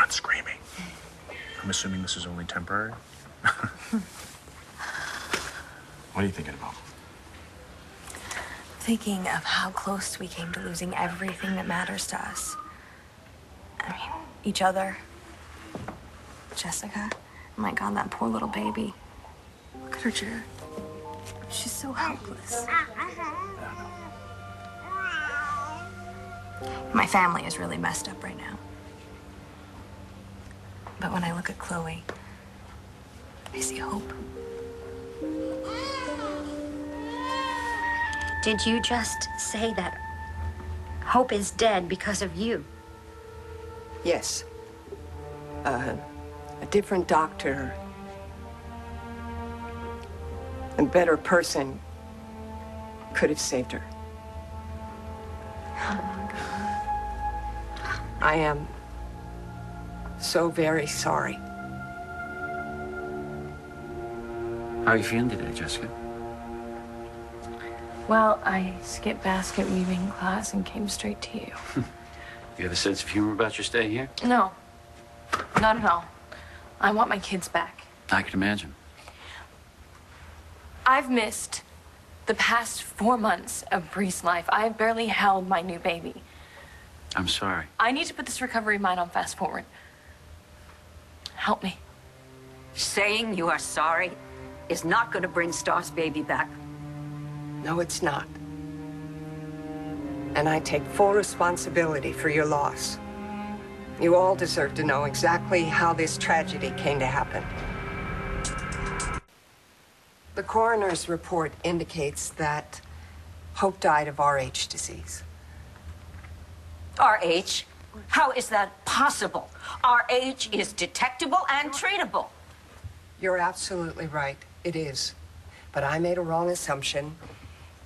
not screaming. I'm assuming this is only temporary. What are you thinking about? Thinking of how close we came to losing everything that matters to us. I mean, each other. Jessica. Oh my God, that poor little baby. Look at her, Jared. She's so helpless. My family is really messed up right now. But when I look at Chloe, I see hope. Did you just say that hope is dead because of you? Yes. A different doctor, a better person could have saved her. Oh my God. I am so very sorry. How are you feeling today, Jessica? Well, I skipped basket weaving class and came straight to you. You have a sense of humor about your stay here? No, not at all. I want my kids back. I can imagine. I've missed the past 4 months of Bree's life. I've barely held my new baby. I'm sorry. I need to put this recovery of mine on fast forward. Help me. Saying you are sorry is not going to bring Star's baby back. No, it's not. And I take full responsibility for your loss. You all deserve to know exactly how this tragedy came to happen. The coroner's report indicates that Hope died of RH disease. RH? How is that possible? RH is detectable and treatable. You're absolutely right. It is. But I made a wrong assumption,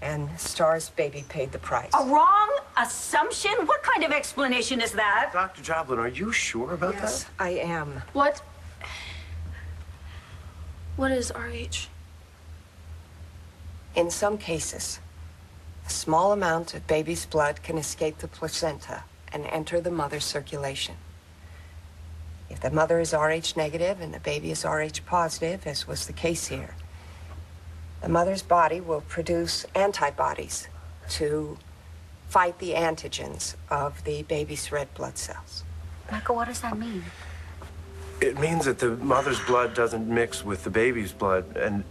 and Star's baby paid the price. A wrong assumption? What kind of explanation is that? Dr. Joplin, are you sure about Yes, I am. What is RH? In some cases, a small amount of baby's blood can escape the placenta and enter the mother's circulation. If the mother is RH negative and the baby is RH positive, as was the case here, the mother's body will produce antibodies to fight the antigens of the baby's red blood cells. Michael, what does that mean? It means that the mother's blood doesn't mix with the baby's blood and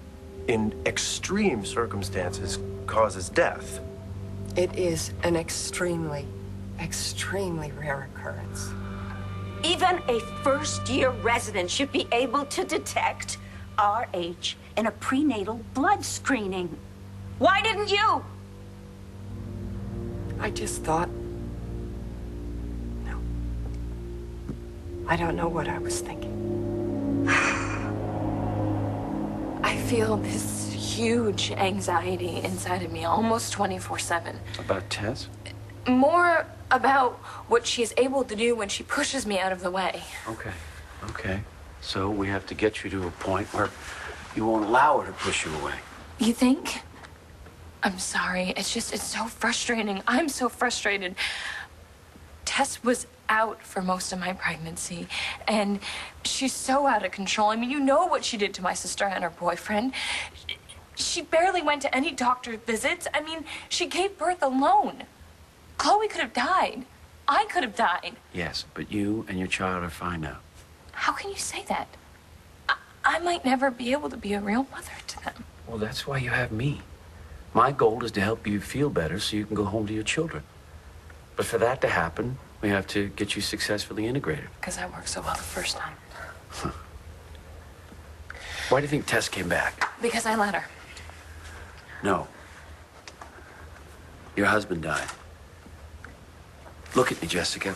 in extreme circumstances causes death. It is an extremely, extremely rare occurrence. Even a first-year resident should be able to detect RH in a prenatal blood screening. Why didn't you? I just thought... No. I don't know what I was thinking. I feel this huge anxiety inside of me almost 24/7. About Tess? More about what she's able to do when she pushes me out of the way. Okay. So we have to get you to a point where you won't allow her to push you away. You think? I'm sorry. It's so frustrating. I'm so frustrated. Tess was out for most of my pregnancy, and she's so out of control. I mean, you know what she did to my sister and her boyfriend. She barely went to any doctor visits. I mean, she gave birth alone. Chloe could have died. I could have died. Yes, but you and your child are fine now. How can you say that? I might never be able to be a real mother to them. Well, that's why you have me. My goal is to help you feel better so you can go home to your children. But for that to happen, we have to get you successfully integrated. Because I worked so well the first time. Why do you think Tess came back? Because I let her. No. Your husband died. Look at me, Jessica.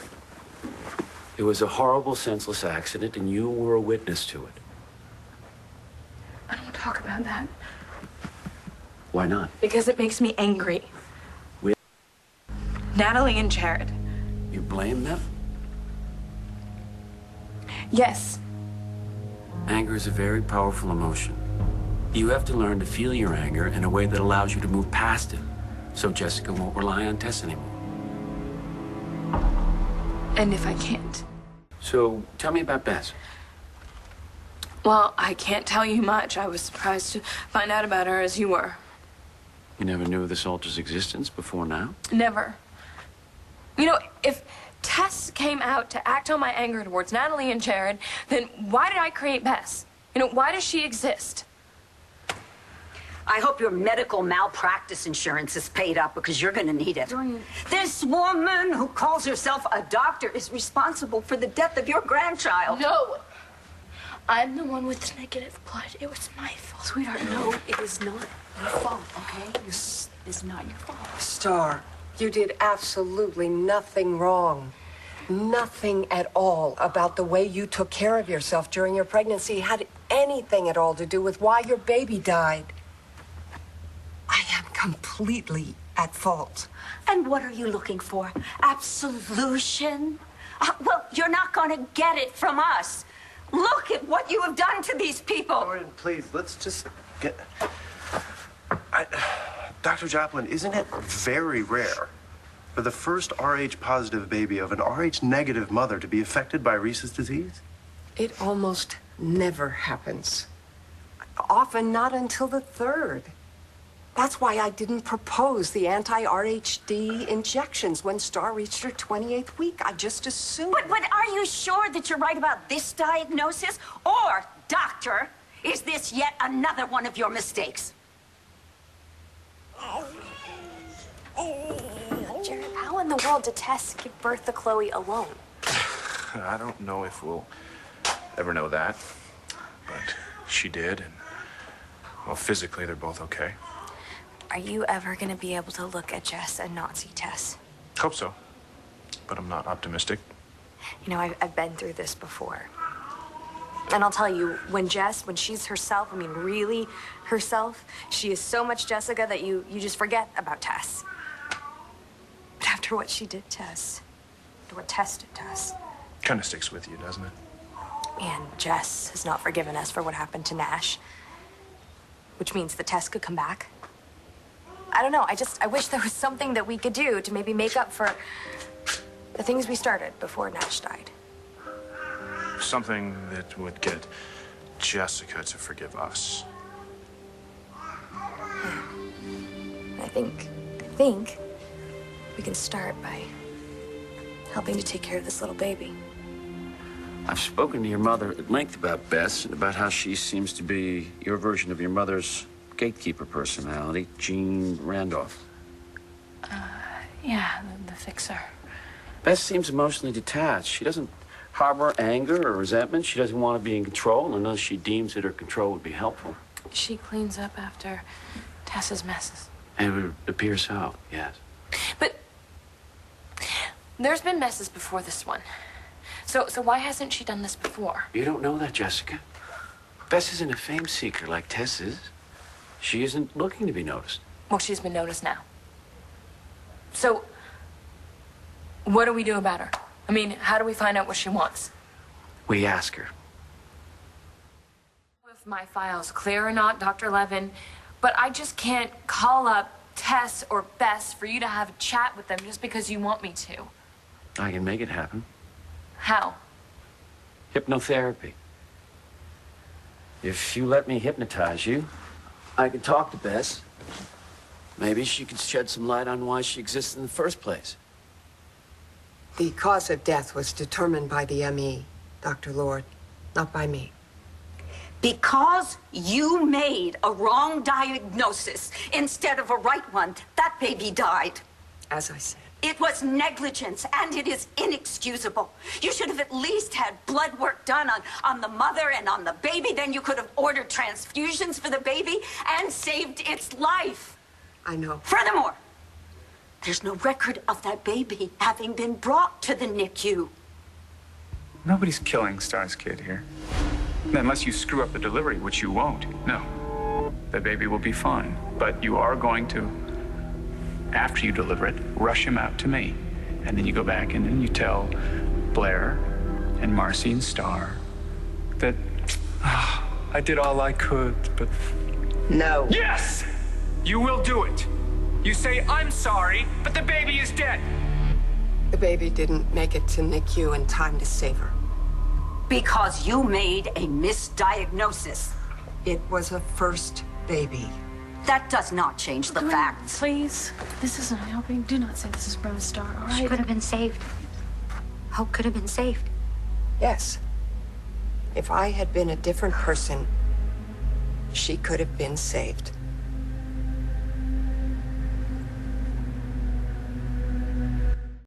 It was a horrible, senseless accident, and you were a witness to it. I don't talk about that. Why not? Because it makes me angry. With Natalie and Jared. You blame them? Yes. Anger is a very powerful emotion. You have to learn to feel your anger in a way that allows you to move past it, so Jessica won't rely on Tess anymore. And if I can't? So, tell me about Bess. Well, I can't tell you much. I was surprised to find out about her as you were. You never knew of the Salters' existence before now? Never. You know, if Tess came out to act on my anger towards Natalie and Jared, then why did I create Bess? You know, why does she exist? I hope your medical malpractice insurance is paid up because you're going to need it. Dorian. This woman who calls herself a doctor is responsible for the death of your grandchild. No. I'm the one with negative blood. It was my fault. Sweetheart, no, it was not your fault, okay? It's not your fault. Star, you did absolutely nothing wrong. Nothing at all about the way you took care of yourself during your pregnancy had anything at all to do with why your baby died. I am completely at fault. And what are you looking for? Absolution? Well, you're not going to get it from us. Look at what you have done to these people. Dorian, please, let's just get... Dr. Joplin, isn't it very rare for the first Rh-positive baby of an Rh-negative mother to be affected by Rhesus disease? It almost never happens. Often not until the third. That's why I didn't propose the anti-RHD injections when Star reached her 28th week. I just assumed. But are you sure that you're right about this diagnosis? Or, doctor, is this yet another one of your mistakes? Jared, how in the world did Tess give birth to Chloe alone? I don't know if we'll ever know that, but she did, and, well, physically, they're both okay. Are you ever going to be able to look at Jess and not see Tess? Hope so, but I'm not optimistic. You know, I've been through this before. And I'll tell you, when she's herself, I mean, really herself, she is so much Jessica that you just forget about Tess. But after what she did to us, after what Tess did to us. Kind of sticks with you, doesn't it? And Jess has not forgiven us for what happened to Nash. Which means that Tess could come back. I don't know, I wish there was something that we could do to maybe make up for the things we started before Nash died. Something that would get Jessica to forgive us. I think we can start by helping to take care of this little baby. I've spoken to your mother at length about Bess and about how she seems to be your version of your mother's gatekeeper personality, Jean Randolph. Yeah, the fixer. Bess seems emotionally detached. She doesn't harbor anger or resentment. She doesn't want to be in control unless she deems that her control would be helpful. She cleans up after Tess's messes. And it would appear so, yes. But there's been messes before this one. So why hasn't she done this before? You don't know that, Jessica. Bess isn't a fame seeker like Tess is. She isn't looking to be noticed. Well, she's been noticed now. So what do we do about her? I mean, how do we find out what she wants? We ask her. If my file's clear or not, Dr. Levin, but I just can't call up Tess or Bess for you to have a chat with them just because you want me to. I can make it happen. How? Hypnotherapy. If you let me hypnotize you, I can talk to Bess. Maybe she could shed some light on why she exists in the first place. The cause of death was determined by the ME, Dr. Lord, not by me. Because you made a wrong diagnosis instead of a right one, that baby died. As I said. It was negligence, and it is inexcusable. You should have at least had blood work done on the mother and on the baby. Then you could have ordered transfusions for the baby and saved its life. I know. Furthermore, there's no record of that baby having been brought to the NICU. Nobody's killing Star's kid here. Unless you screw up the delivery, which you won't. No. The baby will be fine. But you are going to, after you deliver it, rush him out to me. And then you go back and then you tell Blair and Marcy and Star that I did all I could, but... No. Yes! You will do it. You say, I'm sorry, but the baby is dead. The baby didn't make it to NICU in time to save her. Because you made a misdiagnosis. It was a first baby. That does not change the facts. Please. This isn't helping. Do not say this is from the start, all right? She could have been saved. Hope could have been saved. Yes. If I had been a different person, she could have been saved.